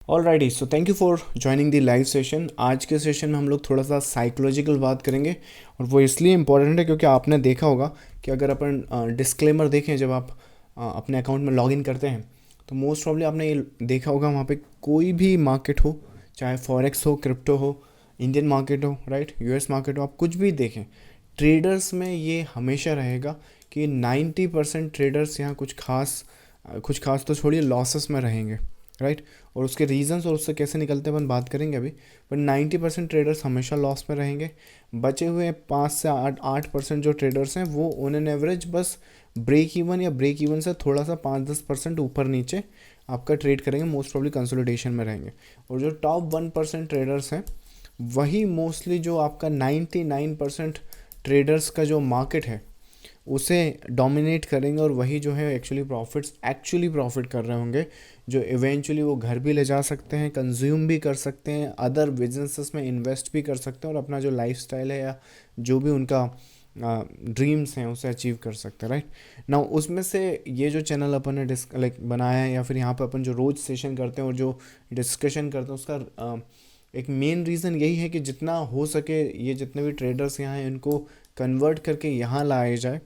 Alrighty, so thank you for joining the live session. आज के session में हम लोग थोड़ा सा साइकोलॉजिकल बात करेंगे, और वो इसलिए इम्पोर्टेंट है क्योंकि आपने देखा होगा कि अगर अपन डिस्क्लेमर देखें जब आप अपने अकाउंट में लॉगिन करते हैं, तो मोस्ट प्रॉब्ली आपने ये देखा होगा वहाँ पे कोई भी मार्केट हो, चाहे फॉरेक्स हो, क्रिप्टो हो, इंडियन मार्केट हो, राइट, यूएस मार्केट हो, आप कुछ भी देखें, ट्रेडर्स में ये हमेशा रहेगा कि 90% ट्रेडर्स यहाँ कुछ खास तो छोड़िए, लॉसेस में रहेंगे, राइट। और उसके रीजंस और उससे कैसे निकलते हैं अपन बात करेंगे अभी। पर 90% ट्रेडर्स हमेशा लॉस में रहेंगे। बचे हुए 5 से 8% जो ट्रेडर्स हैं वो ऑन एन एवरेज बस ब्रेक इवन या ब्रेक इवन से थोड़ा सा 5-10% ऊपर नीचे आपका ट्रेड करेंगे, मोस्ट प्रॉब्ली कंसोलिडेशन में रहेंगे। और जो टॉप 1% ट्रेडर्स हैं वही मोस्टली जो आपका 99% ट्रेडर्स का जो मार्केट है उसे डोमिनेट करेंगे, और वही जो है एक्चुअली प्रॉफिट कर रहे होंगे, जो इवेंचुअली वो घर भी ले जा सकते हैं, कंज्यूम भी कर सकते हैं, अदर बिजनेसेस में इन्वेस्ट भी कर सकते हैं, और अपना जो लाइफस्टाइल है या जो भी उनका ड्रीम्स हैं उसे अचीव कर सकते हैं, राइट ना। उसमें से ये जो चैनल अपन ने बनाया है, या फिर यहाँ पर अपन जो रोज़ सेशन करते हैं और जो डिस्कशन करते हैं, उसका एक मेन रीज़न यही है कि जितना हो सके ये जितने भी ट्रेडर्स यहाँ हैं इनको कन्वर्ट करके यहाँ लाया जाए,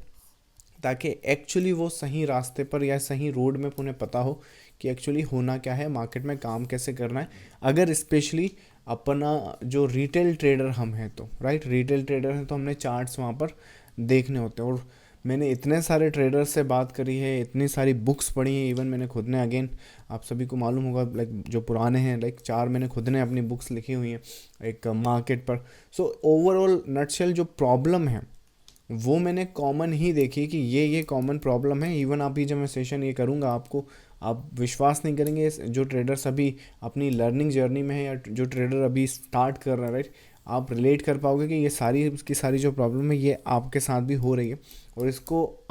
ताकि एक्चुअली वो सही रास्ते पर या सही रोड में उन्हें पता हो कि एक्चुअली होना क्या है, मार्केट में काम कैसे करना है। अगर स्पेशली अपना जो रिटेल ट्रेडर हम हैं तो, राइट, रिटेल ट्रेडर हैं तो हमने चार्ट्स वहाँ पर देखने होते हैं। और मैंने इतने सारे ट्रेडर्स से बात करी है, इतनी सारी बुक्स पढ़ी हैं, इवन मैंने खुद ने, अगेन आप सभी को मालूम होगा, जो पुराने हैं, 4 मैंने खुद ने अपनी बुक्स लिखी हुई हैं एक मार्केट पर। सो ओवरऑल नटशेल जो प्रॉब्लम है वो मैंने कॉमन ही देखी कि ये कॉमन प्रॉब्लम है। इवन अभी जब मैं सेशन ये करूँगा आपको, आप विश्वास नहीं करेंगे, जो ट्रेडर्स अभी अपनी लर्निंग जर्नी में है या जो ट्रेडर अभी स्टार्ट कर रहा है, राइट, आप रिलेट कर पाओगे कि ये सारी की सारी जो प्रॉब्लम है ये आपके साथ भी हो रही है। और इसको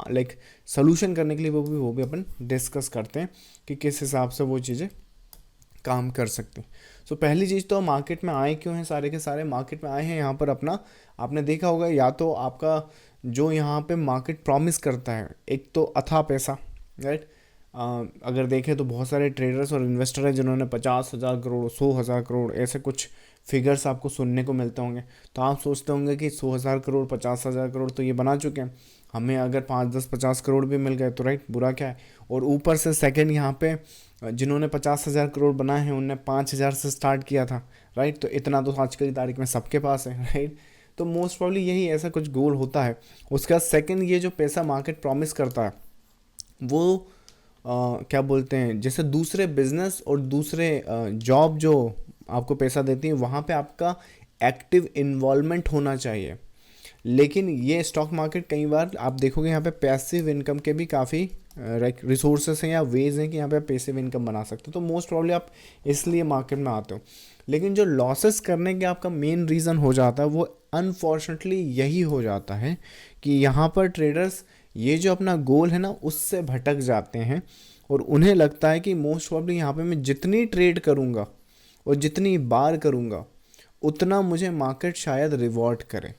सोल्यूशन करने के लिए वो भी अपन डिस्कस करते हैं कि किस हिसाब से वो चीज़ें काम कर सकते हैं। सो पहली चीज़ तो मार्केट में आए क्यों हैं, सारे के सारे मार्केट में आए हैं यहाँ पर अपना, आपने देखा होगा, या तो आपका जो यहाँ पे मार्केट प्रॉमिस करता है, एक तो अथाह पैसा, राइट। अगर देखें तो बहुत सारे ट्रेडर्स और इन्वेस्टर हैं जिन्होंने 50,000 करोड़, 100,000 करोड़, ऐसे कुछ फिगर्स आपको सुनने को मिलते होंगे। तो आप सोचते होंगे कि 100,000 करोड़, 50,000 करोड़ तो ये बना चुके हैं, हमें अगर 5-10-50 करोड़ भी मिल गए तो राइट, बुरा क्या है। और ऊपर से सेकंड यहाँ पे जिन्होंने 50,000 करोड़ बनाए हैं उनने 5,000 से स्टार्ट किया था, राइट। तो इतना तो आज की तारीख में सबके पास है, राइट। तो मोस्ट प्रॉब्ली यही ऐसा कुछ गोल होता है। उसका सेकंड, ये जो पैसा मार्केट प्रॉमिस करता है वो क्या बोलते हैं, जैसे दूसरे बिजनेस और दूसरे जॉब जो आपको पैसा देती है वहाँ पे आपका एक्टिव इन्वॉल्वमेंट होना चाहिए। लेकिन ये स्टॉक मार्केट कई बार आप देखोगे यहाँ पे पैसिव इनकम के भी काफ़ी रिसोर्सेस हैं या वेज हैं कि यहाँ पे आप पैसिव इनकम बना सकते हो। तो मोस्ट प्रॉब्ली आप इसलिए मार्केट में आते हो। लेकिन जो लॉसेस करने के आपका मेन रीज़न हो जाता है वो अनफॉर्चुनेटली यही हो जाता है कि यहाँ पर ट्रेडर्स ये जो अपना गोल है ना उससे भटक जाते हैं, और उन्हें लगता है कि मोस्ट प्रॉब्ली यहाँ पे मैं जितनी ट्रेड करूँगा और जितनी बार करूँगा उतना मुझे मार्केट शायद रिवॉर्ड करे।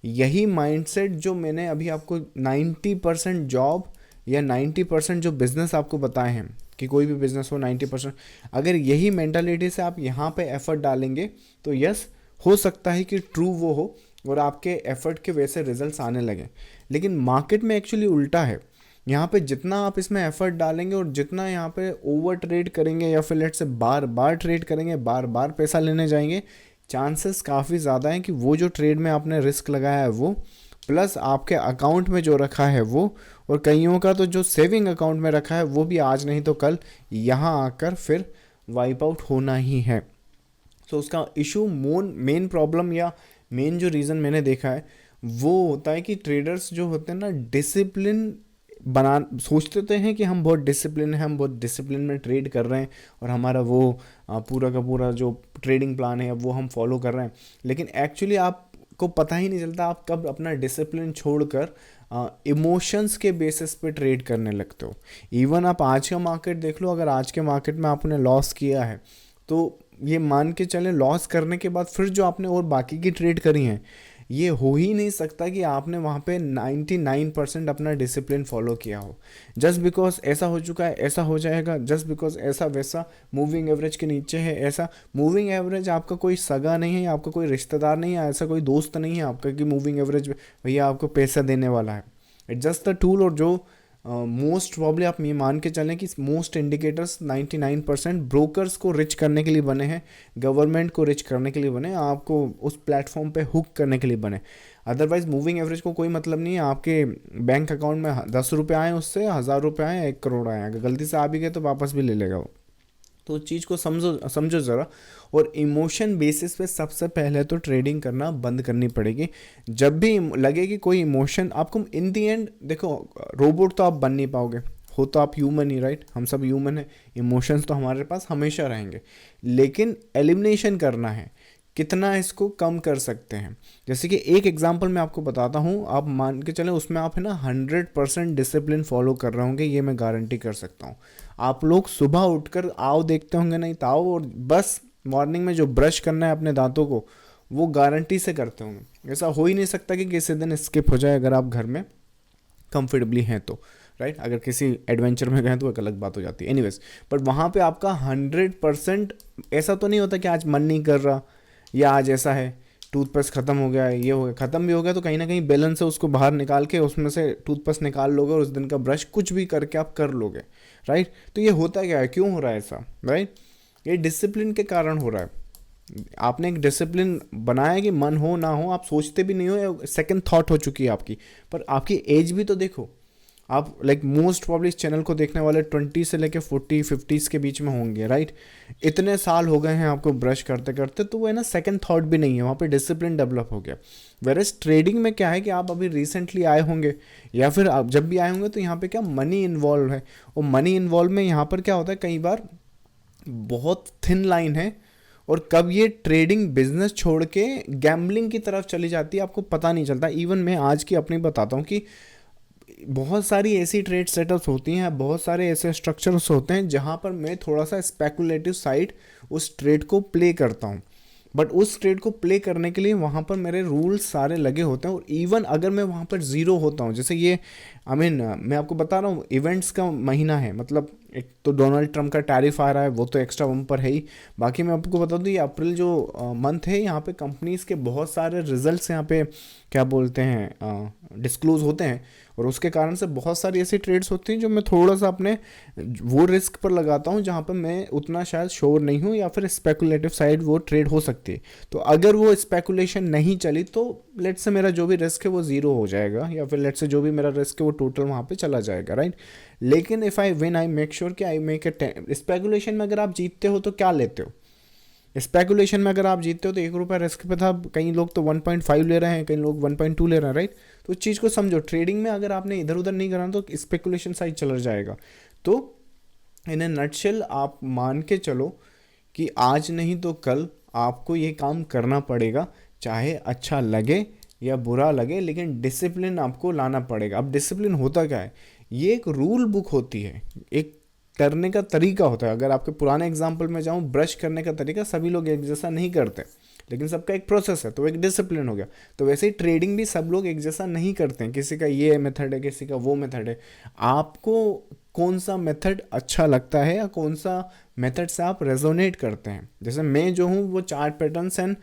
यही माइंडसेट जो मैंने अभी आपको 90% जॉब या 90% जो बिज़नेस आपको बताए हैं कि कोई भी बिज़नेस हो 90%, अगर यही मेंटालिटी से आप यहाँ पे एफर्ट डालेंगे तो यस, हो सकता है कि ट्रू वो हो और आपके एफर्ट के वैसे रिजल्ट्स आने लगे। लेकिन मार्केट में एक्चुअली उल्टा है। यहाँ पे जितना आप इसमें एफर्ट डालेंगे और जितना यहाँ पे ओवर ट्रेड करेंगे या फिर लेट से बार बार ट्रेड करेंगे, बार बार पैसा लेने जाएंगे, चांसेस काफ़ी ज़्यादा हैं कि वो जो ट्रेड में आपने रिस्क लगाया है वो, प्लस आपके अकाउंट में जो रखा है वो, और कईयों का तो जो सेविंग अकाउंट में रखा है वो भी आज नहीं तो कल यहाँ आकर फिर वाइप आउट होना ही है। तो उसका इशू मेन प्रॉब्लम या मेन जो रीज़न मैंने देखा है वो होता है कि ट्रेडर्स जो होते हैं ना डिसिप्लिन सोचते तो हैं कि हम बहुत डिसिप्लिन हैं, हम बहुत डिसिप्लिन में ट्रेड कर रहे हैं और हमारा वो पूरा का पूरा जो ट्रेडिंग प्लान है वो हम फॉलो कर रहे हैं। लेकिन एक्चुअली आपको पता ही नहीं चलता आप कब अपना डिसिप्लिन छोड़कर इमोशंस के बेसिस पे ट्रेड करने लगते हो। इवन आप आज का मार्केट देख लो, अगर आज के मार्केट में आपने लॉस किया है तो ये मान के चलें लॉस करने के बाद फिर जो आपने और बाकी की ट्रेड करी हैं, ये हो ही नहीं सकता कि आपने वहाँ पे 99% अपना डिसिप्लिन फॉलो किया हो। जस्ट बिकॉज ऐसा हो चुका है ऐसा हो जाएगा, जस्ट बिकॉज ऐसा वैसा मूविंग एवरेज के नीचे है ऐसा। मूविंग एवरेज आपका कोई सगा नहीं है, आपका कोई रिश्तेदार नहीं है, ऐसा कोई दोस्त नहीं है आपका कि मूविंग एवरेज भैया आपको पैसा देने वाला है। It's just the tool. और जो मोस्ट प्रॉब्ली आप ये मान के चलें कि मोस्ट इंडिकेटर्स 99% ब्रोकर्स को रिच करने के लिए बने हैं, गवर्नमेंट को रिच करने के लिए बने, आपको उस प्लेटफॉर्म पे हुक करने के लिए बने। अदरवाइज मूविंग एवरेज को कोई मतलब नहीं है। आपके बैंक अकाउंट में 10 रुपये आए, उससे 1000 रुपये आए, 1 करोड़ आए, अगर गलती से आ भी गए तो वापस भी ले लेगा वो। तो उस चीज़ को समझो ज़रा। और इमोशन बेसिस पे सबसे पहले तो ट्रेडिंग करना बंद करनी पड़ेगी। जब भी लगे कि कोई इमोशन आपको, इन दी एंड देखो, रोबोट तो आप बन नहीं पाओगे, हो तो आप ह्यूमन ही, राइट, हम सब ह्यूमन हैं, इमोशंस तो हमारे पास हमेशा रहेंगे, लेकिन एलिमिनेशन करना है, कितना इसको कम कर सकते हैं। जैसे कि एक एग्जांपल मैं आपको बताता हूँ, आप मान के चलें उसमें आप है ना 100% डिसिप्लिन फॉलो कर रहे होंगे, ये मैं गारंटी कर सकता हूँ। आप लोग सुबह उठकर आओ देखते होंगे, नहीं तो आओ और बस मॉर्निंग में जो ब्रश करना है अपने दांतों को, वो गारंटी से करते होंगे। ऐसा हो ही नहीं सकता कि किसी दिन स्किप हो जाए अगर आप घर में कंफर्टेबली हैं तो, राइट। अगर किसी एडवेंचर में गए तो एक अलग बात हो जाती है, एनीवेज। बट वहाँ पे आपका 100% ऐसा तो नहीं होता कि आज मन नहीं कर रहा, या आज ऐसा है टूथपेस्ट ख़त्म हो गया है, ये हो गया, ख़त्म भी हो गया तो कहीं ना कहीं बैलेंस से उसको बाहर निकाल के उसमें से टूथपेस्ट निकाल लोगे और उस दिन का ब्रश कुछ भी करके आप कर लोगे, राइट। तो ये होता क्या है, क्यों हो रहा है ऐसा, राइट। ये डिसिप्लिन के कारण हो रहा है। आपने एक डिसिप्लिन बनाया कि मन हो ना हो आप सोचते भी नहीं हो, सेकंड थॉट हो चुकी है आपकी। पर आपकी एज भी तो देखो, आप लाइक मोस्ट प्रॉब्ली इस चैनल को देखने वाले 20 से लेके 40-50s के बीच में होंगे, राइट। इतने साल हो गए हैं आपको ब्रश करते करते, तो वो है ना सेकंड थॉट भी नहीं है, वहाँ पे डिसिप्लिन डेवलप हो गया। वेरएज ट्रेडिंग में क्या है कि आप अभी रिसेंटली आए होंगे, या फिर आप जब भी आए होंगे तो यहाँ पे क्या मनी इन्वॉल्व है। और मनी इन्वॉल्व में यहाँ पर क्या होता है, कई बार बहुत थिन लाइन है, और कब ये ट्रेडिंग बिजनेस छोड़ के गैम्बलिंग की तरफ चली जाती है आपको पता नहीं चलता। इवन मैं आज की अपनी बताता हूँ कि बहुत सारी ऐसी ट्रेड सेटअप्स होती हैं, बहुत सारे ऐसे स्ट्रक्चर्स होते हैं जहाँ पर मैं थोड़ा सा स्पेकुलेटिव साइड उस ट्रेड को प्ले करता हूँ। बट उस ट्रेड को प्ले करने के लिए वहाँ पर मेरे रूल्स सारे लगे होते हैं। और इवन अगर मैं वहाँ पर ज़ीरो होता हूँ, जैसे ये मैं आपको बता रहा हूँ इवेंट्स का महीना है, मतलब एक तो डोनाल्ड ट्रम्प का टैरिफ आ रहा है, वो तो एक्स्ट्रा बम्पर है ही। बाकी मैं आपको बता दूँ ये अप्रैल जो मंथ है, यहाँ पे कंपनीज़ के बहुत सारे रिजल्ट्स यहाँ पे क्या बोलते हैं डिस्क्लोज होते हैं, और उसके कारण से बहुत सारी ऐसी ट्रेड्स होती हैं जो मैं थोड़ा सा अपने वो रिस्क पर लगाता हूँ जहाँ पर मैं उतना शायद श्योर नहीं हूँ, या फिर स्पेकुलेटिव साइड वो ट्रेड हो सकती है। तो अगर वो स्पेकुलेशन नहीं चली तो लेट से मेरा जो भी रिस्क है वो ज़ीरो हो जाएगा, या फिर लेट से जो भी मेरा रिस्क है वो टोटल वहाँ पे चला जाएगा, राइट। लेकिन if I win I make sure कि आई मेक ए स्पेकुलेशन में अगर आप जीतते हो तो क्या लेते हो, स्पेकुलेशन में अगर आप जीतते हो तो 1 रुपया रिस्क पे था, कई लोग तो 1.5 ले रहे हैं, कई लोग 1.2 ले रहे हैं, राइट। तो उस चीज़ को समझो, ट्रेडिंग में अगर आपने इधर उधर नहीं कराना तो स्पेकुलेशन साइड चला जाएगा। तो इन ए नटशेल आप मान के चलो कि आज नहीं तो कल आपको ये काम करना पड़ेगा, चाहे अच्छा लगे या बुरा लगे, लेकिन डिसिप्लिन आपको लाना पड़ेगा। अब डिसिप्लिन होता क्या है, ये एक रूल बुक होती है, एक करने का तरीका होता है। अगर आपके पुराने एग्जाम्पल में जाऊँ, ब्रश करने का तरीका सभी लोग एक जैसा नहीं करते, लेकिन सबका एक प्रोसेस है, तो एक डिसिप्लिन हो गया। तो वैसे ही ट्रेडिंग भी सब लोग एक जैसा नहीं करते हैं, किसी का ये मेथड है, किसी का वो मेथड है। आपको कौन सा मेथड अच्छा लगता है, या कौन सा मेथड से आप रेजोनेट करते हैं। जैसे मैं जो हूँ वो chart patterns and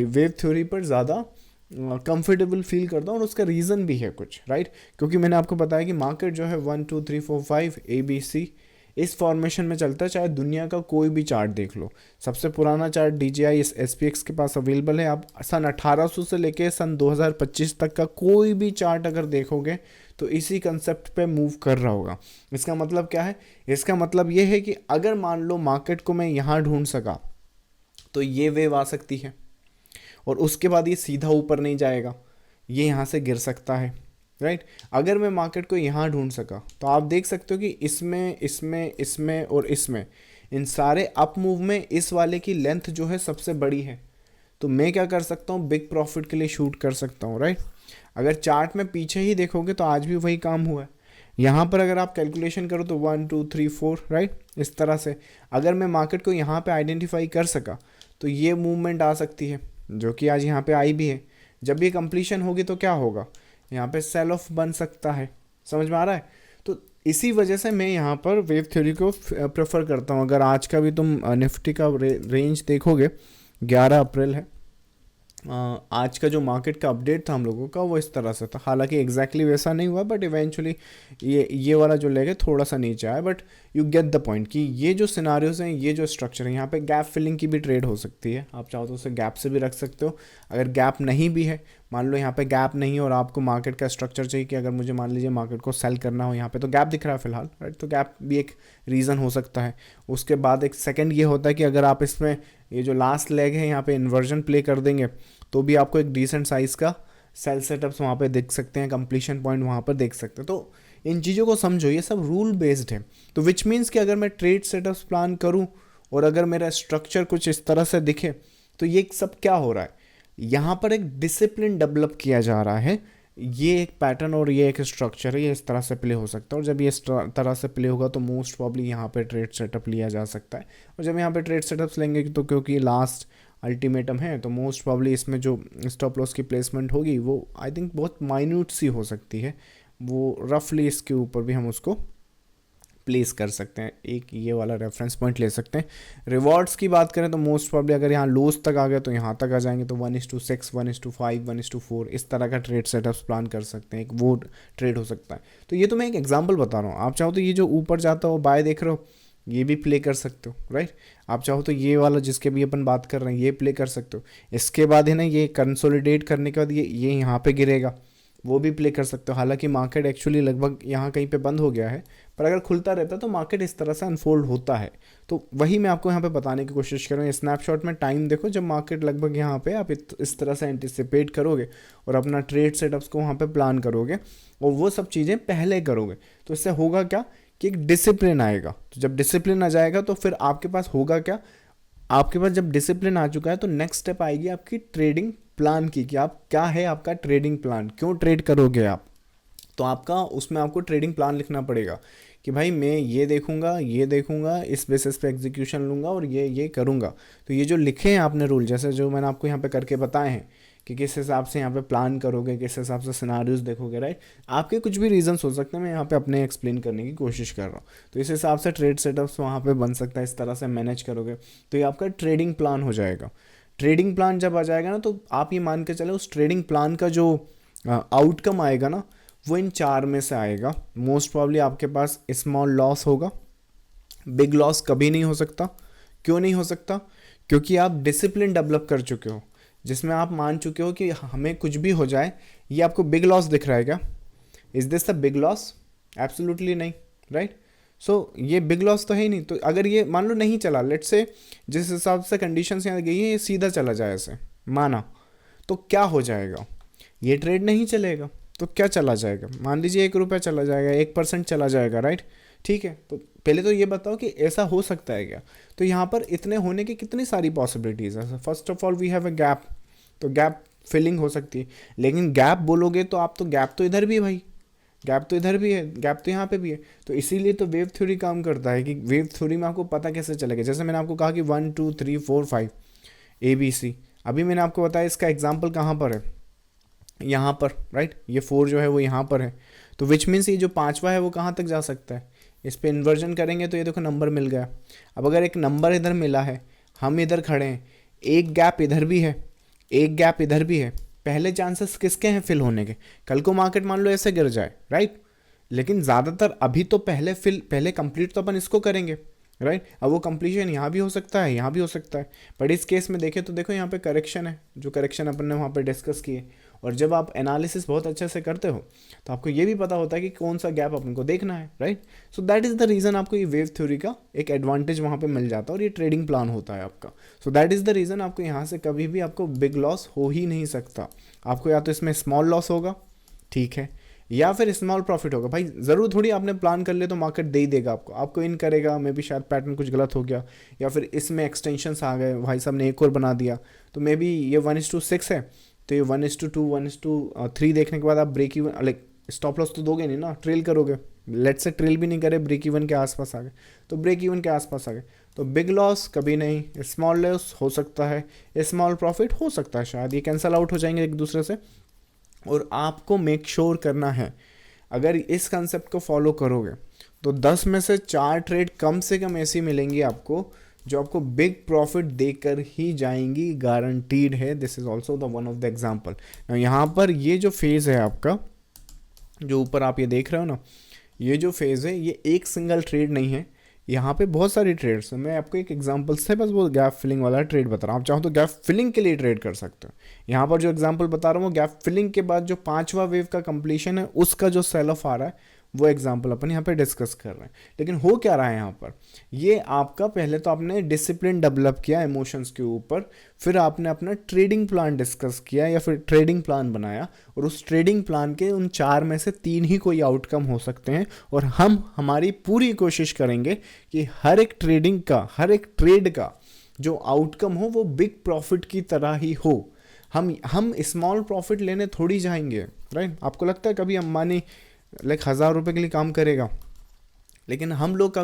wave theory पर ज़्यादा कंफर्टेबल फील करता हूँ, और उसका रीज़न भी है कुछ, राइट। क्योंकि मैंने आपको बताया कि मार्केट जो है 1 2 3 4 5 ABC इस फॉर्मेशन में चलता है, चाहे दुनिया का कोई भी चार्ट देख लो। सबसे पुराना चार्ट DJI इस SPX के पास अवेलेबल है। आप सन 1800 से लेके सन 2025 तक का कोई भी चार्ट अगर देखोगे तो इसी कंसेप्ट पे मूव कर रहा होगा। इसका मतलब क्या है, इसका मतलब ये है कि अगर मान लो मार्केट को मैं यहाँ ढूंढ सका तो ये वेव आ सकती है, और उसके बाद ये सीधा ऊपर नहीं जाएगा, ये यहाँ से गिर सकता है, राइट। अगर मैं मार्केट को यहाँ ढूंढ सका तो आप देख सकते हो कि इसमें इसमें इसमें और इसमें, इन सारे अप मूव में इस वाले की लेंथ जो है सबसे बड़ी है। तो मैं क्या कर सकता हूँ, बिग प्रॉफिट के लिए शूट कर सकता हूँ, राइट। अगर चार्ट में पीछे ही देखोगे तो आज भी वही काम हुआ है। यहाँ पर अगर आप कैलकुलेशन करो तो 1 2 3 4, राइट, इस तरह से। अगर मैं मार्केट को यहाँ पे आइडेंटिफाई कर सका तो ये मूवमेंट आ सकती है, जो कि आज यहाँ पे आई भी है। जब ये कंप्लीशन होगी तो क्या होगा, यहाँ पे सेल ऑफ बन सकता है। समझ में आ रहा है? तो इसी वजह से मैं यहाँ पर वेव थ्योरी को प्रेफर करता हूँ। अगर आज का भी तुम निफ्टी का रेंज देखोगे, 11 अप्रैल है, आज का जो मार्केट का अपडेट था हम लोगों का वो इस तरह से था। हालांकि एग्जैक्टली वैसा नहीं हुआ, बट इवेंचुअली ये वाला जो लेग है थोड़ा सा नीचे आया। But you get the point कि ये जो सिनारियोज हैं, ये जो स्ट्रक्चर है, यहाँ पे गैप फिलिंग की भी ट्रेड हो सकती है। आप चाहो तो उसे गैप से भी रख सकते हो। अगर गैप नहीं भी है, मान लो यहाँ पे गैप नहीं है और आपको मार्केट का स्ट्रक्चर चाहिए कि अगर मुझे मान लीजिए मार्केट को सेल करना हो, यहाँ पे तो गैप दिख रहा है फिलहाल, राइट, तो गैप भी एक रीज़न हो सकता है। उसके बाद एक सेकंड ये होता है कि अगर आप इसमें ये जो लास्ट लेग है यहाँ पे इन्वर्जन प्ले कर देंगे तो भी आपको एक डिसेंट साइज़ का सेल सेटअप्स वहाँ पे देख सकते हैं, कंप्लीशन पॉइंट वहाँ पर देख सकते हैं। तो इन चीज़ों को समझो, ये सब रूल बेस्ड है। तो विच मीन्स कि अगर मैं ट्रेड सेटअप्स प्लान करूँ और अगर मेरा स्ट्रक्चर कुछ इस तरह से दिखे, तो ये सब क्या हो रहा है, यहाँ पर एक डिसिप्लिन डेवलप किया जा रहा है। ये एक पैटर्न और ये एक स्ट्रक्चर है, ये इस तरह से प्ले हो सकता है। और जब ये इस तरह से प्ले होगा तो मोस्ट प्रॉब्ली यहाँ पे ट्रेड सेटअप लिया जा सकता है। और जब यहाँ पे ट्रेड सेटअप्स लेंगे तो क्योंकि लास्ट अल्टीमेटम है, तो मोस्ट प्रॉब्ली इसमें जो स्टॉप लॉस की प्लेसमेंट होगी वो आई थिंक बहुत माइन्यूट सी हो सकती है। वो रफली इसके ऊपर भी हम उसको प्लेस कर सकते हैं, एक ये वाला रेफरेंस पॉइंट ले सकते हैं। रिवॉर्ड्स की बात करें तो मोस्ट प्रॉब्ली अगर यहाँ लोस तक आ गए तो यहाँ तक आ जाएंगे, तो 1:6, 1:5, 1:4 इस तरह का ट्रेड सेटअप्स प्लान कर सकते हैं। एक वो ट्रेड हो सकता है। तो ये तो मैं एक एग्जांपल बता रहा हूँ। आप चाहो तो ये जो ऊपर जाता हो बाय देख रहे हो, ये भी प्ले कर सकते हो, राइट। आप चाहो तो ये वाला जिसके भी अपन बात कर रहे हैं ये प्ले कर सकते हो। इसके बाद है ना, ये कंसोलिडेट करने के बाद ये यहाँ पे गिरेगा, वो भी प्ले कर सकते हो। हालांकि मार्केट एक्चुअली लगभग यहाँ कहीं पे बंद हो गया है, पर अगर खुलता रहता तो मार्केट इस तरह से अनफोल्ड होता है। तो वही मैं आपको यहाँ पे बताने की कोशिश कर रहा हूँ। स्नैपशॉट में टाइम देखो, जब मार्केट लगभग यहाँ पे आप इस तरह से एंटिसिपेट करोगे और अपना ट्रेड सेटअप्स को वहाँ पे प्लान करोगे और वो सब चीज़ें पहले करोगे, तो इससे होगा क्या कि एक डिसिप्लिन आएगा। तो जब डिसिप्लिन आ जाएगा तो फिर आपके पास होगा क्या, आपके पास जब डिसिप्लिन आ चुका है तो नेक्स्ट स्टेप आएगी आपकी ट्रेडिंग प्लान की, कि आप क्या है आपका ट्रेडिंग प्लान, क्यों ट्रेड करोगे आप। तो आपका उसमें आपको ट्रेडिंग प्लान लिखना पड़ेगा कि भाई मैं ये देखूंगा, इस बेसिस पे एग्जीक्यूशन लूँगा और ये करूँगा। तो ये जो लिखे हैं आपने रूल, जैसे जो मैंने आपको यहाँ पे करके बताए हैं कि किस हिसाब से यहाँ पे प्लान करोगे, किस हिसाब से सिनारियोज देखोगे, राइट। आपके कुछ भी रीजंस हो सकते हैं, मैं यहाँ पे अपने एक्सप्लेन करने की कोशिश कर रहा हूँ। तो इस हिसाब से ट्रेड सेटअप्स वहाँ पे बन सकता है, इस तरह से मैनेज करोगे तो ये आपका ट्रेडिंग प्लान हो जाएगा। ट्रेडिंग प्लान जब आ जाएगा ना, तो आप ये मान के चले उस ट्रेडिंग प्लान का जो आउटकम आएगा ना, वो इन 4 में से आएगा। मोस्ट प्रॉब्ली आपके पास स्मॉल लॉस होगा, बिग लॉस कभी नहीं हो सकता। क्यों नहीं हो सकता? क्योंकि आप डिसिप्लिन डेवलप कर चुके हो, जिसमें आप मान चुके हो कि हमें कुछ भी हो जाए। ये आपको बिग लॉस दिख रहा है क्या? Is this the big loss? Absolutely नहीं, राइट। सो ये बिग लॉस तो है ही नहीं। तो अगर ये मान लो नहीं चला, लेट्स से जिस हिसाब से कंडीशंस यहाँ गई है ये सीधा चला जाए ऐसे, माना, तो क्या हो जाएगा? ये ट्रेड नहीं चलेगा। तो क्या चला जाएगा? मान लीजिए 1 रुपया चला जाएगा, 1% चला जाएगा, राइट। ठीक है, तो पहले तो ये बताओ कि ऐसा हो सकता है क्या? तो यहाँ पर इतने होने की कितनी सारी पॉसिबिलिटीज़ है। First of all we have a gap, तो गैप फिलिंग हो सकती है। लेकिन गैप बोलोगे तो आप तो गैप तो इधर भी है भाई, गैप तो इधर भी है, गैप तो यहाँ पे भी है। तो इसीलिए तो वेव थ्योरी काम करता है कि वेव थ्योरी में आपको पता कैसे चलेगा। जैसे मैंने आपको कहा कि 1 2 3 4 5 ABC, अभी मैंने आपको बताया इसका एग्जाम्पल कहाँ पर है, यहाँ पर, राइट। ये 4 जो है वो यहाँ पर है। तो विच मीन्स ये जो 5वां है वो कहाँ तक जा सकता है? इस पर इन्वर्जन करेंगे तो ये देखो नंबर मिल गया। अब अगर एक नंबर इधर मिला है, हम इधर खड़े हैं, एक गैप इधर भी है, एक गैप इधर भी है, पहले चांसेस किसके हैं फिल होने के? कल को मार्केट मान लो ऐसे गिर जाए, राइट। लेकिन ज़्यादातर अभी तो पहले कंप्लीट तो अपन इसको करेंगे, राइट। अब वो कंप्लीशन यहाँ भी हो सकता है, यहाँ भी हो सकता है। बट इस केस में देखें तो देखो यहाँ पे करेक्शन है, जो करेक्शन अपन ने वहाँ पे डिस्कस किए। और जब आप एनालिसिस बहुत अच्छे से करते हो तो आपको ये भी पता होता है कि कौन सा गैप अपन को देखना है, right. So that is the reason आपको ये वेव थ्योरी का एक एडवांटेज वहाँ पे मिल जाता है और ये ट्रेडिंग प्लान होता है आपका। So that is the reason आपको यहाँ से कभी भी आपको बिग लॉस हो ही नहीं सकता। आपको या तो इसमें स्मॉल लॉस होगा, ठीक है, या फिर स्मॉल प्रॉफिट होगा। भाई ज़रूर थोड़ी आपने प्लान कर लिया तो मार्केट दे ही देगा आपको इन करेगा, मे बी शायद पैटर्न कुछ गलत हो गया, या फिर इसमें एक्सटेंशंस आ गए, भाई साहब ने एक और बना दिया, तो मे बी ये 1:6 है, तो ये 1:2 1:3 देखने के बाद आप break even like stop loss तो दोगे नहीं ना, ट्रेल करोगे, लेट से ट्रेल भी नहीं करे, ब्रेक इवन के आसपास आ गए, तो ब्रेक इवन के आसपास आ गए, तो बिग लॉस कभी नहीं, स्मॉल लॉस हो सकता है, स्मॉल प्रॉफिट हो सकता है, शायद ये कैंसल आउट हो जाएंगे एक दूसरे से। और आपको मेक श्योर करना है, अगर इस कंसेप्ट को फॉलो करोगे तो 10 में से 4 ट्रेड कम से कम ऐसी मिलेंगी आपको जो आपको बिग प्रॉफिट देकर ही जाएंगी, गारंटीड है। This is also the one of the example. यहाँ पर ये जो फेज़ है आपका, जो ऊपर आप ये देख रहे हो ना, ये जो फेज़ है ये एक सिंगल ट्रेड नहीं है, यहाँ पे बहुत सारी ट्रेड्स हैं। मैं आपको एक एग्जांपल से बस वो गैप फिलिंग वाला ट्रेड बता रहा हूँ। आप चाहो तो गैप फिलिंग के लिए ट्रेड कर सकते हो। यहाँ पर जो एग्जांपल बता रहा हूँ वो गैप फिलिंग के बाद जो 5वां वेव का कंप्लीशन है उसका जो सेल ऑफ आ रहा है, वो एग्जाम्पल अपन यहाँ पे डिस्कस कर रहे हैं। लेकिन हो क्या रहा है यहाँ पर, ये आपका पहले तो आपने डिसिप्लिन डेवलप किया इमोशंस के ऊपर, फिर आपने अपना ट्रेडिंग प्लान डिस्कस किया या फिर ट्रेडिंग प्लान बनाया, और उस ट्रेडिंग प्लान के उन 4 में से 3 ही कोई आउटकम हो सकते हैं। और हम हमारी पूरी कोशिश करेंगे कि हर एक ट्रेडिंग का, हर एक ट्रेड का जो आउटकम हो वो बिग प्रॉफिट की तरह ही हो। हम स्मॉल प्रॉफिट लेने थोड़ी जाएंगे, राइट। आपको लगता है कभी अंबानी 1000 रुपये के लिए काम करेगा? लेकिन हम लोग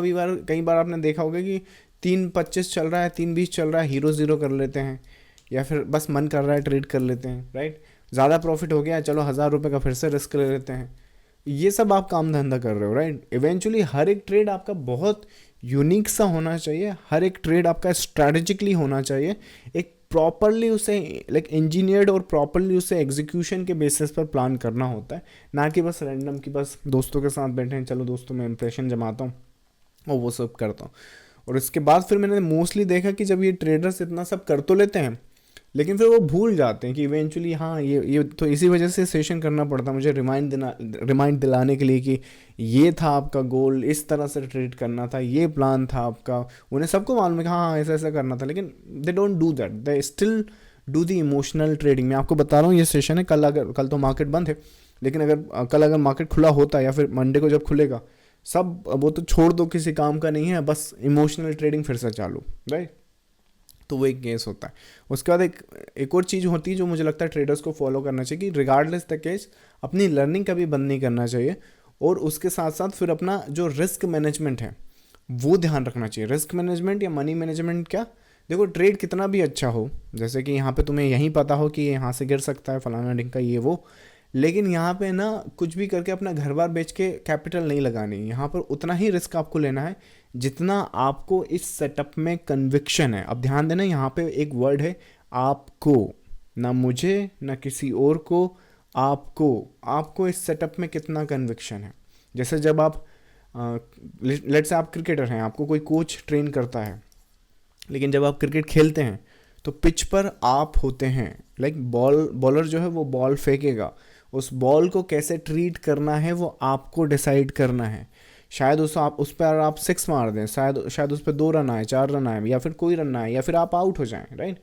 कई बार आपने देखा होगा कि 3.25 चल रहा है, 3.20 चल रहा है, हीरो ज़ीरो कर लेते हैं, या फिर बस मन कर रहा है ट्रेड कर लेते हैं, राइट। ज़्यादा प्रॉफिट हो गया, चलो 1000 रुपये का फिर से रिस्क ले लेते हैं। ये सब आप काम धंधा कर रहे हो, राइट। इवेंचुअली हर एक ट्रेड आपका बहुत यूनिक सा होना चाहिए, हर एक ट्रेड आपका स्ट्रैटेजिकली होना चाहिए, एक प्रॉपरली उसे इंजीनियर्ड और प्रॉपरली उसे एग्जीक्यूशन के बेसिस पर प्लान करना होता है, ना कि बस रैंडम कि बस दोस्तों के साथ बैठे हैं, चलो दोस्तों मैं इंप्रेशन जमाता हूँ और वो सब करता हूँ। और इसके बाद फिर मैंने मोस्टली देखा कि जब ये ट्रेडर्स इतना सब कर तो लेते हैं, लेकिन फिर वो भूल जाते हैं कि इवेंचुअली हाँ ये तो इसी वजह से सेशन करना पड़ता मुझे, रिमाइंड दिलाने के लिए कि ये था आपका गोल, इस तरह से ट्रेड करना था, ये प्लान था आपका। उन्हें सबको मालूम है कि हाँ ऐसा ऐसा करना था, लेकिन they don't do that, they still do the emotional trading. मैं आपको बता रहा हूँ ये सेशन है, कल तो मार्केट बंद है, लेकिन कल अगर मार्केट खुला होता या फिर मंडे को जब खुलेगा, सब वो तो छोड़ दो, किसी काम का नहीं है, बस इमोशनल ट्रेडिंग फिर से चालू, राइट। तो वो एक केस होता है। उसके बाद एक और चीज़ होती है जो मुझे लगता है ट्रेडर्स को फॉलो करना चाहिए कि रिगार्डलेस द केस अपनी लर्निंग कभी बंद नहीं करना चाहिए, और उसके साथ साथ फिर अपना जो रिस्क मैनेजमेंट है वो ध्यान रखना चाहिए। रिस्क मैनेजमेंट या मनी मैनेजमेंट क्या, देखो ट्रेड कितना भी अच्छा हो, जैसे कि यहाँ पे तुम्हें यहीं पता हो कि यहाँ से गिर सकता है फलाना ढिंका ये वो, लेकिन यहाँ पे ना कुछ भी करके अपना घर बार बेच के कैपिटल नहीं लगानी। यहाँ पर उतना ही रिस्क आपको लेना है जितना आपको इस सेटअप में कन्विक्शन है। अब ध्यान देना, यहाँ पे एक वर्ड है आपको, ना मुझे ना किसी और को, आपको इस सेटअप में कितना कन्विक्शन है। जैसे जब आप लेट्स से आप क्रिकेटर हैं, आपको कोई कोच ट्रेन करता है, लेकिन जब आप क्रिकेट खेलते हैं तो पिच पर आप होते हैं, बॉलर जो है वो बॉल फेंकेगा, उस बॉल को कैसे ट्रीट करना है वो आपको डिसाइड करना है। शायद उस पर आप 6 मार दें, शायद उस पर 2 रन आए, 4 रन आए, या फिर कोई रन आए, या फिर आप आउट हो जाएं, राइट।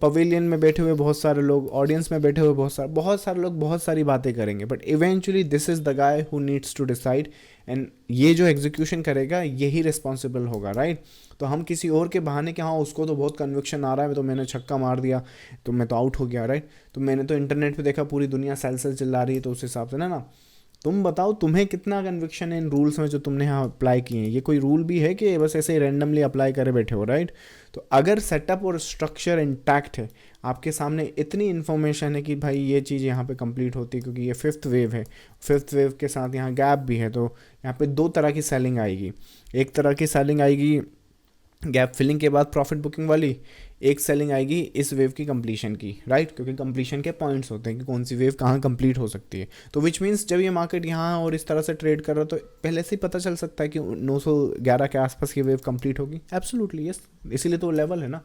पवेलियन में बैठे हुए बहुत सारे लोग, ऑडियंस में बैठे हुए बहुत सारे लोग बहुत सारी बातें करेंगे, but eventually this is the guy who needs to decide, and ये जो एग्जीक्यूशन करेगा यही रिस्पॉन्सिबल होगा, राइट। तो हम किसी और के बहाने कि हाँ उसको तो बहुत कन्विक्शन आ रहा है, तो मैंने छक्का मार दिया तो मैं तो आउट हो गया, राइट। तो मैंने तो इंटरनेट पे देखा पूरी दुनिया सेल चिल्ला रही है, तो उस हिसाब से ना तुम बताओ तुम्हें कितना कन्विक्शन है इन रूल्स में जो तुमने यहाँ अप्लाई किए हैं। ये कोई रूल भी है कि बस ऐसे ही रैंडमली अप्लाई करे बैठे हो, राइट। तो अगर सेटअप और स्ट्रक्चर इंटैक्ट है, आपके सामने इतनी इन्फॉर्मेशन है कि भाई ये चीज़ यहाँ पे कंप्लीट होती है क्योंकि ये 5th वेव है, 5th वेव के साथ यहाँ गैप भी है, तो यहाँ पे 2 तरह की सेलिंग आएगी। एक तरह की सेलिंग आएगी गैप फिलिंग के बाद प्रॉफिट बुकिंग वाली, एक सेलिंग आएगी इस वेव की कंप्लीशन की, राइट, क्योंकि कंप्लीशन के पॉइंट्स होते हैं कि कौन सी वेव कहाँ कंप्लीट हो सकती है। तो विच मीन्स जब ये मार्केट यहाँ और इस तरह से ट्रेड कर रहा है तो पहले से ही पता चल सकता है कि 911 के आसपास ये वेव कंप्लीट होगी। एब्सोल्युटली यस, इसीलिए तो लेवल है ना,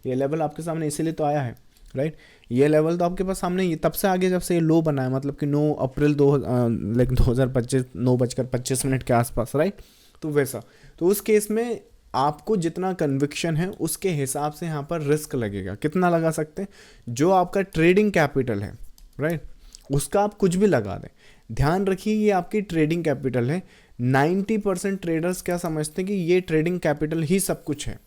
ये लेवल आपके सामने इसीलिए तो आया है, राइट। ये लेवल तो आपके पास सामने ये तब से आगे जब से ये लो बना है, मतलब कि 9 अप्रैल 2025 9:25 के आसपास, राइट। तो वैसा, तो उस केस में आपको जितना कन्विक्शन है उसके हिसाब से यहाँ पर रिस्क लगेगा। कितना लगा सकते हैं, जो आपका ट्रेडिंग कैपिटल है, राइट, उसका आप कुछ भी लगा दें। ध्यान रखिए ये आपकी ट्रेडिंग कैपिटल है। 90% ट्रेडर्स क्या समझते हैं कि ये ट्रेडिंग कैपिटल ही सब कुछ है।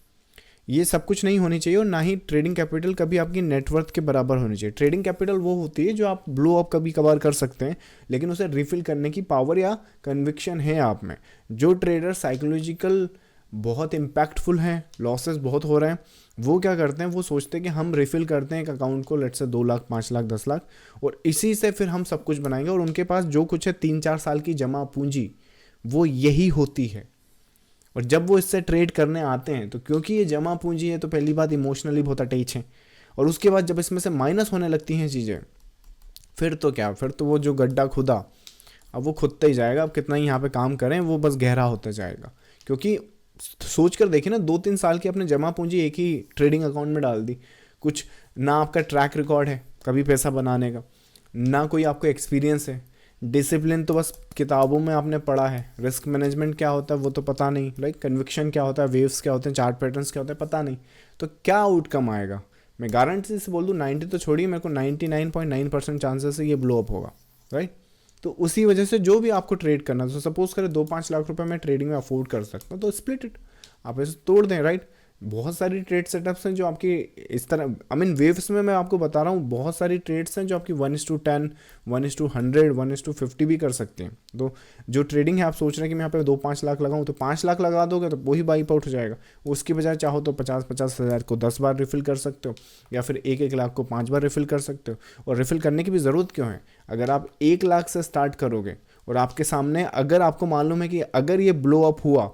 ये सब कुछ नहीं होनी चाहिए, और ना ही ट्रेडिंग कैपिटल कभी आपकी नेटवर्थ के बराबर होनी चाहिए। ट्रेडिंग कैपिटल वो होती है जो आप ब्लो अप कभी कभार कर सकते हैं, लेकिन उसे रिफिल करने की पावर या कन्विक्शन है आप में। जो ट्रेडर साइकोलॉजिकल बहुत इम्पैक्टफुल हैं, लॉसेस बहुत हो रहे हैं, वो क्या करते हैं, वो सोचते हैं कि हम रिफिल करते हैं एक अकाउंट को, लेट से 2 लाख 5 लाख 10 लाख, और इसी से फिर हम सब कुछ बनाएंगे। और उनके पास जो कुछ है 3-4 साल की जमा पूंजी वो यही होती है। और जब वो इससे ट्रेड करने आते हैं तो क्योंकि ये जमा पूंजी है तो पहली बात इमोशनली बहुत अटैच है, और उसके बाद जब इसमें से माइनस होने लगती हैं चीज़ें, फिर तो क्या, फिर तो वो जो गड्ढा खुदा अब वो खुदता ही जाएगा। अब कितना ही यहाँ पे काम करें वो बस गहरा होता जाएगा। क्योंकि सोच कर देखिए ना, 2-3 साल की अपने जमा पूंजी एक ही ट्रेडिंग अकाउंट में डाल दी, कुछ ना आपका ट्रैक रिकॉर्ड है कभी पैसा बनाने का, ना कोई आपको एक्सपीरियंस है, डिसिप्लिन तो बस किताबों में आपने पढ़ा है, रिस्क मैनेजमेंट क्या होता है वो तो पता नहीं, लाइक कन्विक्शन क्या होता है, वेव्स क्या होते हैं, चार्ट पैटर्न्स क्या होते हैं पता नहीं, तो क्या आउटकम आएगा। मैं गारंटी से बोल दूँ 90 तो छोड़िए, मेरे को 99.9% चांसेस है ये ब्लो अप होगा, राइट। तो उसी वजह से जो भी आपको ट्रेड करना है, तो सपोज करें 2-5 लाख रुपए मैं ट्रेडिंग में अफोर्ड कर सकता हूँ, तो स्प्लिट इट, आप ऐसे तोड़ दें, राइट। बहुत सारी ट्रेड सेटअप्स हैं जो आपकी इस तरह, आई मीन वेव्स में मैं आपको बता रहा हूँ, बहुत सारी ट्रेड्स हैं जो आपकी 1:10, 1:100, 1:50 भी कर सकते हैं। तो जो ट्रेडिंग है आप सोच रहे हैं कि मैं यहाँ पे 2-5 लाख लगाऊँ, तो 5 लाख लगा दोगे तो वही वाइप आउट हो जाएगा। उसकी बजाय चाहो तो 50-50 हज़ार को 10 बार रिफिल कर सकते हो, या फिर 1-1 लाख को 5 बार रिफिल कर सकते हो। और रिफिल करने की भी ज़रूरत क्यों है, अगर आप 1 लाख से स्टार्ट करोगे और आपके सामने अगर आपको मालूम है कि अगर ये ब्लो अप हुआ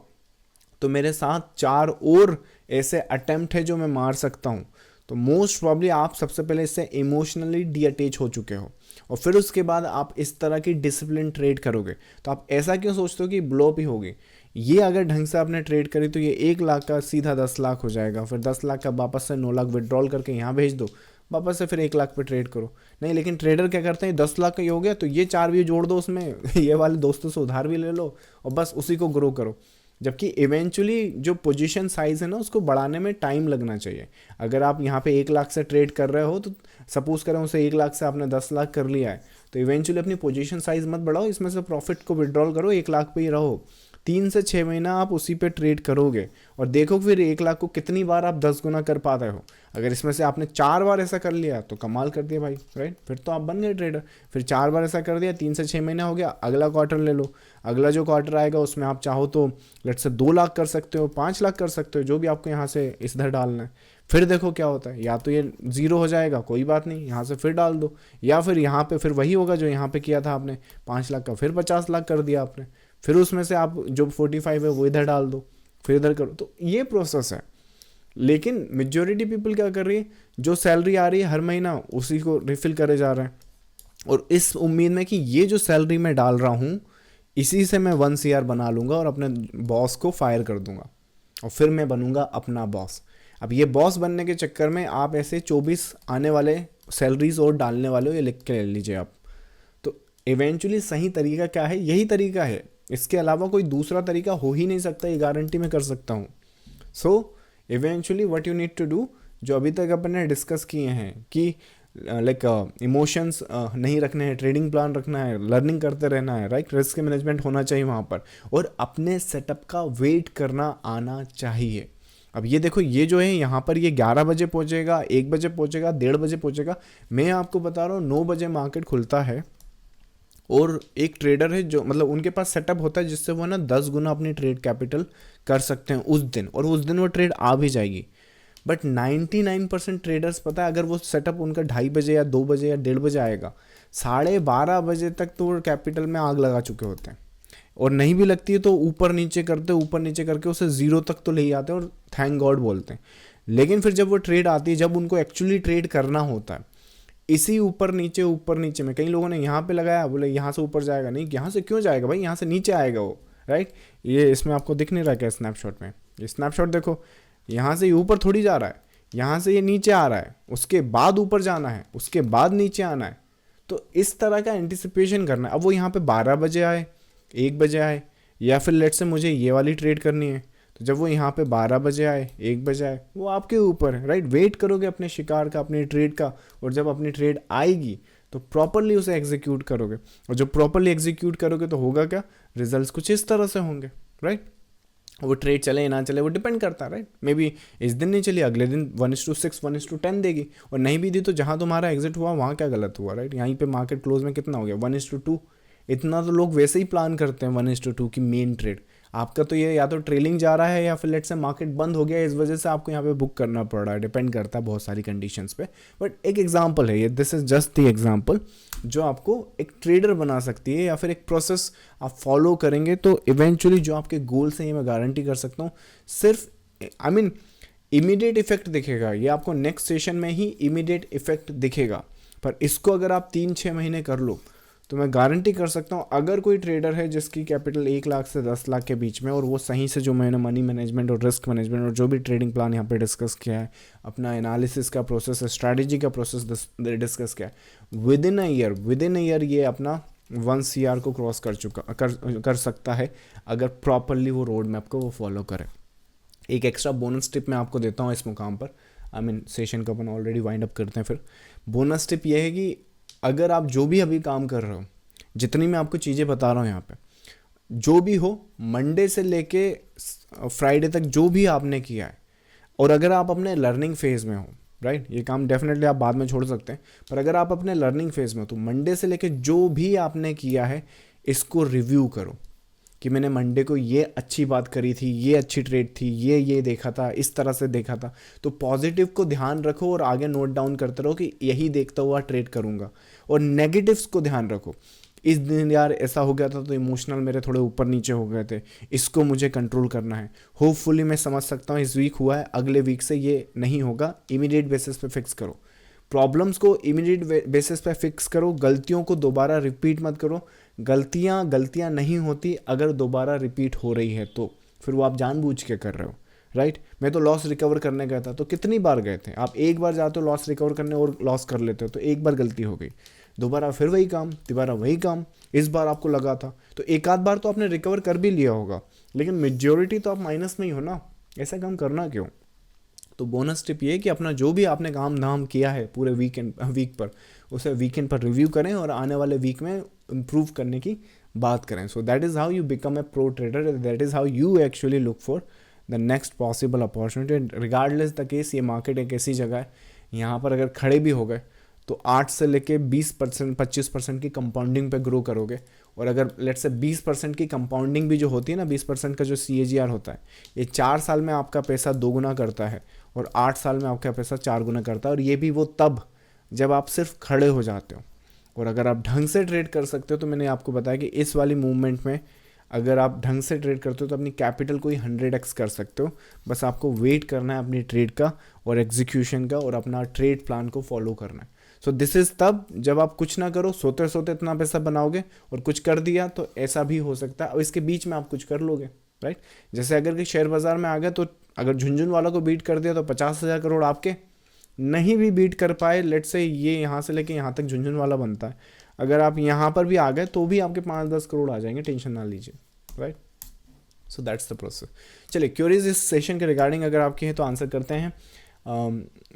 तो मेरे साथ 4 और ऐसे अटेम्प्ट है जो मैं मार सकता हूँ, तो मोस्ट प्रॉब्ली आप सबसे पहले इससे इमोशनली डीअटैच हो चुके हो, और फिर उसके बाद आप इस तरह की डिसिप्लिन ट्रेड करोगे। तो आप ऐसा क्यों सोचते हो कि ब्लो अप ही होगी। ये अगर ढंग से आपने ट्रेड करी तो ये 1 लाख का सीधा 10 लाख हो जाएगा, फिर 10 लाख का वापस से 9 लाख विड्रॉल करके यहाँ भेज दो, वापस से फिर 1 लाख पे ट्रेड करो। नहीं, लेकिन ट्रेडर क्या करते हैं, 10 लाख का ही हो गया तो ये 4 भी जोड़ दो उसमें ये वाले दोस्तों से उधार भी ले लो और बस उसी को ग्रो करो। जबकि इवेंचुअली जो पोजीशन साइज है ना उसको बढ़ाने में टाइम लगना चाहिए। अगर आप यहाँ पे 1 लाख से ट्रेड कर रहे हो, तो सपोज करें उसे 1 लाख से आपने 10 लाख कर लिया है, तो इवेंचुअली अपनी पोजीशन साइज मत बढ़ाओ, इसमें से प्रॉफिट को विड्रॉल करो, 1 लाख पे ही रहो। 3 से 6 महीना आप उसी पे ट्रेड करोगे और देखो फिर 1 लाख को कितनी बार आप 10 गुना कर पाते हो। अगर इसमें से आपने 4 बार ऐसा कर लिया तो कमाल कर दिया भाई, राइट, फिर तो आप बन गए ट्रेडर। फिर 4 बार ऐसा कर दिया, 3 से 6 महीना हो गया, अगला क्वार्टर ले लो, अगला जो क्वार्टर आएगा उसमें आप चाहो तो लेट से 2 लाख कर सकते हो, 5 लाख कर सकते हो, जो भी आपको यहाँ से इधर डालना है। फिर देखो क्या होता है, या तो ये 0 हो जाएगा, कोई बात नहीं, यहाँ से फिर डाल दो, या फिर यहाँ पे फिर वही होगा जो यहाँ पे किया था आपने, 5 लाख का फिर 50 लाख कर दिया आपने, फिर उसमें से आप जो 45 है वो इधर डाल दो, फिर इधर करो। तो ये प्रोसेस है। लेकिन मेजोरिटी पीपल क्या कर रही है, जो सैलरी आ रही है हर महीना उसी को रिफिल करे जा रहे हैं, और इस उम्मीद में कि ये जो सैलरी मैं डाल रहा हूँ इसी से मैं 1 CR बना लूँगा और अपने बॉस को फायर कर दूंगा और फिर मैं बनूंगा अपना बॉस। अब ये बॉस बनने के चक्कर में आप ऐसे 24 आने वाले सैलरीज और डालने वाले हो, ये लिख के ले लीजिए आप। तो इवेंचुअली सही तरीका क्या है, यही तरीका है, इसके अलावा कोई दूसरा तरीका हो ही नहीं सकता, ये गारंटी मैं कर सकता हूँ। So eventually what you need to do, जो अभी तक अपन ने डिस्कस किए हैं कि लाइक इमोशंस नहीं रखने हैं, ट्रेडिंग प्लान रखना है, लर्निंग करते रहना है, राइट, रिस्क मैनेजमेंट होना चाहिए वहाँ पर, और अपने सेटअप का वेट करना आना चाहिए। अब ये देखो, ये जो है यहाँ पर ये 11 बजे पहुँचेगा, 1 बजे पहुँचेगा, 1:30 बजे पहुँचेगा। मैं आपको बता रहा हूँ 9 बजे मार्केट खुलता है, और एक ट्रेडर है जो मतलब उनके पास सेटअप होता है जिससे वो ना 10 गुना अपनी ट्रेड कैपिटल कर सकते हैं उस दिन, और उस दिन वो ट्रेड आ भी जाएगी। बट 99% ट्रेडर्स पता है, अगर वो सेटअप उनका 2:30 बजे या 2 बजे या 1:30 बजे आएगा, 12:30 बजे तक तो वो कैपिटल में आग लगा चुके होते हैं, और नहीं भी लगती है तो ऊपर नीचे करते, ऊपर नीचे करके उसे 0 तक तो ले ही आते हैं और थैंक गॉड बोलते हैं। लेकिन फिर जब वो ट्रेड आती है, जब उनको एक्चुअली ट्रेड करना होता है, इसी ऊपर नीचे में कई लोगों ने यहाँ पे लगाया, बोले यहाँ से ऊपर जाएगा, नहीं यहाँ से क्यों जाएगा भाई, यहाँ से नीचे आएगा वो, राइट। ये इसमें आपको दिख नहीं रहा क्या स्नैपशॉट में, ये स्नैपशॉट देखो, यहाँ से ये ऊपर थोड़ी जा रहा है, यहाँ से ये नीचे आ रहा है, उसके बाद ऊपर जाना है, उसके बाद नीचे आना है। तो इस तरह का एंटिसिपेशन करना है। अब वो यहाँ पे 12 बजे आए, 1 बजे आए, या फिर लेट से मुझे ये वाली ट्रेड करनी है, तो जब वो यहाँ पे 12 बजे आए, 1 बजे आए, वो आपके ऊपर है, राइट। वेट करोगे अपने शिकार का, अपनी ट्रेड का, और जब अपनी ट्रेड आएगी तो प्रॉपरली उसे एग्जीक्यूट करोगे, और जब प्रॉपरली एग्जीक्यूट करोगे तो होगा क्या, रिजल्ट्स कुछ इस तरह से होंगे, राइट। वो ट्रेड चले ना चले वो डिपेंड करता है, राइट। मे बी इस दिन नहीं चली, अगले दिन 1:6 1:10 देगी, और नहीं भी दी तो जहाँ तुम्हारा एग्जिट हुआ वहाँ क्या गलत हुआ, राइट। यहीं पे मार्केट क्लोज में कितना हो गया 1:2, इतना तो लोग वैसे ही प्लान करते हैं 1:2 की मेन ट्रेड। आपका तो ये या तो ट्रेलिंग जा रहा है या फिर लेट से मार्केट बंद हो गया, इस वजह से आपको यहाँ पे बुक करना पड़ रहा है, डिपेंड करता है बहुत सारी कंडीशंस पे। बट एक एग्जांपल है ये, this is just the example जो आपको एक ट्रेडर बना सकती है, या फिर एक प्रोसेस आप फॉलो करेंगे तो इवेंचुअली जो आपके गोल्स हैं, ये मैं गारंटी कर सकता हूँ, सिर्फ इमीडिएट इफेक्ट दिखेगा, ये आपको नेक्स्ट सेशन में ही इमीडिएट इफेक्ट दिखेगा। पर इसको अगर आप 3-6 महीने कर लो तो मैं गारंटी कर सकता हूँ, अगर कोई ट्रेडर है जिसकी कैपिटल 1 लाख से 10 लाख के बीच में, और वो सही से जो मैंने मनी मैनेजमेंट और रिस्क मैनेजमेंट और जो भी ट्रेडिंग प्लान यहाँ पे डिस्कस किया है, अपना एनालिसिस का प्रोसेस, स्ट्रैटेजी का प्रोसेस डिस्कस किया है, विद इन अ ईयर ये अपना 1 CR को क्रॉस कर सकता है, अगर प्रॉपरली वो रोड मैप को वो फॉलो करे। एक एक्स्ट्रा बोनस टिप मैं आपको देता हूँ इस मुकाम पर, सेशन को अपन ऑलरेडी वाइंड अप करते हैं। फिर बोनस टिप ये है कि अगर आप जो भी अभी काम कर रहे हो, जितनी मैं आपको चीज़ें बता रहा हूँ यहाँ पे, जो भी हो, मंडे से लेके फ्राइडे तक जो भी आपने किया है, और अगर आप अपने लर्निंग फेज़ में हो, राइट, ये काम डेफिनेटली आप बाद में छोड़ सकते हैं, पर अगर आप अपने लर्निंग फेज़ में हो तो मंडे से लेके जो भी आपने किया है इसको रिव्यू करो कि मैंने मंडे को ये अच्छी बात करी थी, ये अच्छी ट्रेड थी, ये देखा था, इस तरह से देखा था। तो पॉजिटिव को ध्यान रखो और आगे नोट डाउन करते रहो कि यही देखता हुआ ट्रेड करूँगा, और नेगेटिव्स को ध्यान रखो, इस दिन यार ऐसा हो गया था तो इमोशनल मेरे थोड़े ऊपर नीचे हो गए थे, इसको मुझे कंट्रोल करना है। होपफुली मैं समझ सकता हूँ इस वीक हुआ है, अगले वीक से ये नहीं होगा, इमीडिएट बेसिस पे फिक्स करो, प्रॉब्लम्स को इमीडिएट बेसिस पे फिक्स करो, गलतियों को दोबारा रिपीट मत करो। गलतियाँ नहीं होती अगर दोबारा रिपीट हो रही है तो फिर वो आप जानबूझ के कर रहे हो, राइट। मैं तो लॉस रिकवर करने गया था, तो कितनी बार गए थे आप, एक बार जाते हो लॉस रिकवर करने और लॉस कर लेते हो, तो एक बार गलती हो गई, दोबारा फिर वही काम, दोबारा वही काम, इस बार आपको लगा था तो एक आध बार तो आपने रिकवर कर भी लिया होगा, लेकिन मेजॉरिटी तो आप माइनस में ही हो ना, ऐसा काम करना क्यों। तो बोनस टिप ये है कि अपना जो भी आपने काम धाम किया है पूरे वीक पर, उसे वीकेंड पर रिव्यू करें और आने वाले वीक में इम्प्रूव करने की बात करें। So that is how you become a pro trader, that is how you actually look for the next possible opportunity. Regardless the case, ये मार्केट एक ऐसी जगह है, यहाँ पर अगर खड़े भी हो गए तो 8 से लेके 20% 25% की कंपाउंडिंग पे ग्रो करोगे, और अगर लेट से 20% की कंपाउंडिंग भी जो होती है ना, 20% का जो CAGR होता है, ये 4 साल में आपका पैसा 2 गुना करता है और 8 साल में आपका पैसा 4 गुना करता है, और ये भी वो तब जब आप सिर्फ खड़े हो जाते हो। और अगर आप ढंग से ट्रेड कर सकते हो, तो मैंने आपको बताया कि इस वाली मूवमेंट में अगर आप ढंग से ट्रेड करते हो तो अपनी कैपिटल को ही 100x कर सकते हो। बस आपको वेट करना है अपनी ट्रेड का और एग्जीक्यूशन का, और अपना ट्रेड प्लान को फॉलो करना है। सो दिस इज़ तब जब आप कुछ ना करो, सोते सोते इतना पैसा बनाओगे, और कुछ कर दिया तो ऐसा भी हो सकता है, और इसके बीच में आप कुछ कर लोगे, राइट। जैसे अगर कि शेयर बाजार में आ गए तो अगर झुंझुन वाला को बीट कर दिया तो 50,000 करोड़ आपके, नहीं भी बीट कर पाए, लेट से ये यहाँ से लेके यहाँ तक झुंझुन वाला बनता है, अगर आप यहाँ पर भी आ गए तो भी आपके 5-10 करोड़ आ जाएंगे, टेंशन ना लीजिए, right. So that's the process. चलिए, क्यूरीज इस सेशन के रिगार्डिंग अगर आपकी है तो आंसर करते हैं।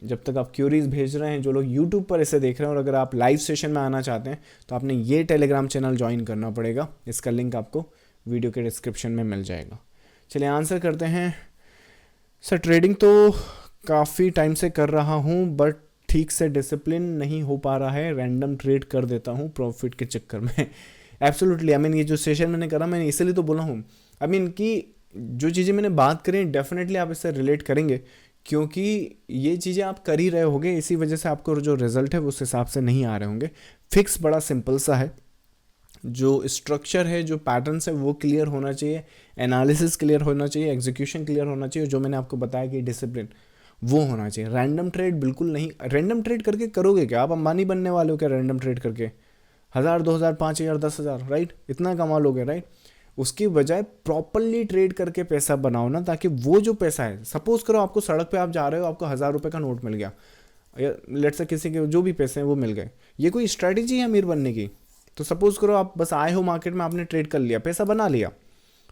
जब तक आप क्यूरीज भेज रहे हैं, जो लोग यूट्यूब पर इसे देख रहे हैं, और अगर आप लाइव सेशन में आना चाहते हैं तो आपने ये टेलीग्राम चैनल ज्वाइन करना पड़ेगा, इसका लिंक आपको वीडियो के डिस्क्रिप्शन में मिल जाएगा। चलिए आंसर करते हैं। सर ट्रेडिंग तो काफ़ी टाइम से कर रहा हूँ, बट ठीक से डिसिप्लिन नहीं हो पा रहा है, रैंडम ट्रेड कर देता हूँ प्रॉफिट के चक्कर में। एब्सोल्युटली, ये जो सेशन मैंने करा, मैंने इसलिए तो बोला हूँ, कि जो चीज़ें मैंने बात करी डेफिनेटली आप इससे रिलेट करेंगे, क्योंकि ये चीज़ें आप कर ही रहे होंगे, इसी वजह से आपको जो रिजल्ट है उस हिसाब से नहीं आ रहे होंगे। फिक्स बड़ा सिंपल सा है, जो स्ट्रक्चर है, जो पैटर्न्स है वो क्लियर होना चाहिए, एनालिसिस क्लियर होना चाहिए, एग्जीक्यूशन क्लियर होना चाहिए, जो मैंने आपको बताया कि डिसिप्लिन वो होना चाहिए। रैंडम ट्रेड बिल्कुल नहीं, रैंडम ट्रेड करके करोगे क्या, आप अंबानी बनने वाले हो क्या रैंडम ट्रेड करके? 1,000 2,000 5,000 10,000, राइट, इतना कमा लोगे, राइट। उसकी बजाय प्रॉपरली ट्रेड करके पैसा बनाओ ना, ताकि वो जो पैसा है, सपोज करो आपको सड़क पे आप जा रहे हो, आपको 1,000 रुपये का नोट मिल गया, या लेट से किसी के जो भी पैसे हैं वो मिल गए, ये कोई स्ट्रैटेजी है अमीर बनने की? तो सपोज करो आप बस आए हो मार्केट में, आपने ट्रेड कर लिया, पैसा बना लिया,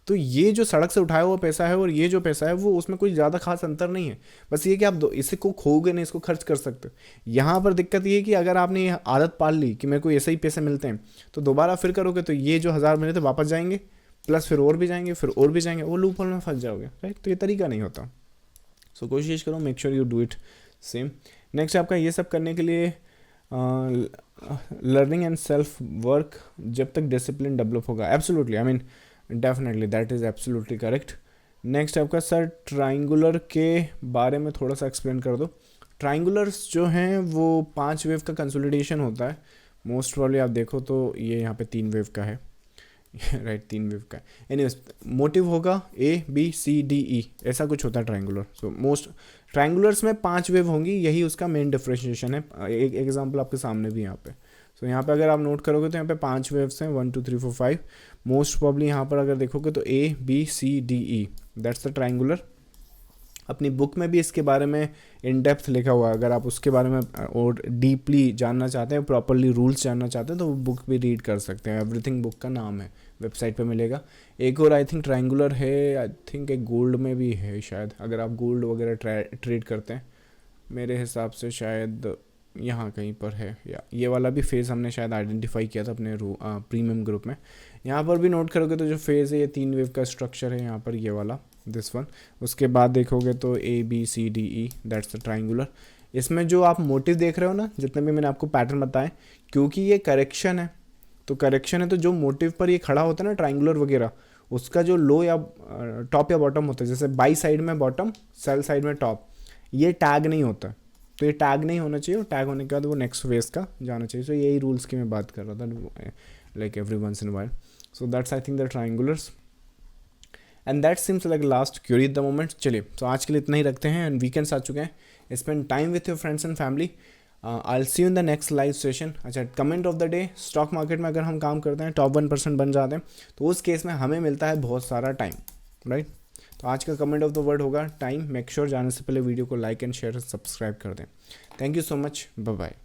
तो ये जो सड़क से उठाया हुआ पैसा है और ये जो पैसा है वो उसमें कोई ज़्यादा खास अंतर नहीं है। बस ये कि आप इसे को खोगे नहीं, इसको खर्च कर सकते हो। यहाँ पर दिक्कत ये है कि अगर आपने ये आदत पाल ली कि मेरे को ऐसे ही पैसे मिलते हैं, तो दोबारा फिर करोगे तो ये जो 1,000 मिले थे वापस जाएंगे, प्लस फिर और भी जाएंगे, फिर और भी जाएंगे, वो लूप होल में फंस जाओगे, राइट। तो ये तरीका नहीं होता। सो कोशिश करो, make sure you do it same. Next आपका ये सब करने के लिए लर्निंग एंड सेल्फ वर्क, जब तक डिसिप्लिन डेवलप होगा। Absolutely, I mean definitely that is absolutely correct. Next आपका सर ट्राइंगुलर के बारे में थोड़ा सा एक्सप्लेन कर दो। ट्राइंगुलर्स जो हैं वो 5 वेव का कंसोलिडेशन होता है मोस्ट प्रॉब्ली। आप देखो तो ये यहाँ पे 3 वेव का है राइट, 3 वेव का है। एनीवेज मोटिव होगा ABCDE, ऐसा कुछ होता है ट्राइंगुलर। सो मोस्ट ट्राइंगुलर्स में 5 वेव होंगी, यही उसका मेन डिफ्रेंशिएशन है। एक एग्जांपल आपके सामने भी यहाँ पे। सो यहाँ पे अगर आप नोट करोगे तो यहाँ पे 5 वेव्स हैं, 1 2 3 4 5। मोस्ट प्रॉब्ली यहाँ पर अगर देखोगे तो ABCDE, दैट्स द ट्राइंगुलर। अपनी बुक में भी इसके बारे में इन डेप्थ लिखा हुआ है। अगर आप उसके बारे में और डीपली जानना चाहते हैं, प्रॉपरली रूल्स जानना चाहते हैं, तो वो बुक भी रीड कर सकते हैं। एवरीथिंग बुक का नाम है, वेबसाइट पे मिलेगा। एक और आई थिंक ट्रायंगुलर है, आई थिंक एक गोल्ड में भी है शायद, अगर आप गोल्ड वगैरह ट्रेड करते हैं। मेरे हिसाब से शायद यहाँ कहीं पर है, या ये वाला भी फेज़ हमने शायद आइडेंटिफाई किया था अपने प्रीमियम ग्रुप में। यहाँ पर भी नोट करोगे तो जो फेज़ है ये 3 वेव का स्ट्रक्चर है यहाँ पर, ये वाला दिस वन। उसके बाद देखोगे तो ABCDE, दैट्स द ट्राइंगुलर। इसमें जो आप मोटिव देख रहे हो ना, जितने भी मैंने आपको पैटर्न बताए, क्योंकि ये करेक्शन है, तो करेक्शन है तो जो मोटिव पर ये खड़ा होता है ना ट्राइंगुलर वगैरह, उसका जो लो या टॉप या बॉटम होता है, जैसे बाई साइड में बॉटम, सेल साइड में टॉप, ये टैग नहीं होता। तो ये टैग नहीं होना चाहिए, और टैग होने के बाद वो नेक्स्ट फेज का जाना चाहिए। सो यही रूल्स की मैं बात कर रहा था, like every once in while. So that's I think the triangulars, and that seems like last query at the moment. चलिए, तो आज के लिए इतना ही रखते हैं, एंड वीकेंड्स आ चुके हैं। Spend time with your friends and family. I will see you in the next live session. अच्छा, comment of the day, stock market में अगर हम काम करते हैं, टॉप 1% बन जाते हैं, तो उस केस में हमें मिलता है बहुत सारा टाइम, राइट। तो आज का कमेंट ऑफ द वर्ड होगा टाइम। मेक श्योर जाने से पहले वीडियो को लाइक एंड शेयर सब्सक्राइब कर दें। Thank you so much, bye bye.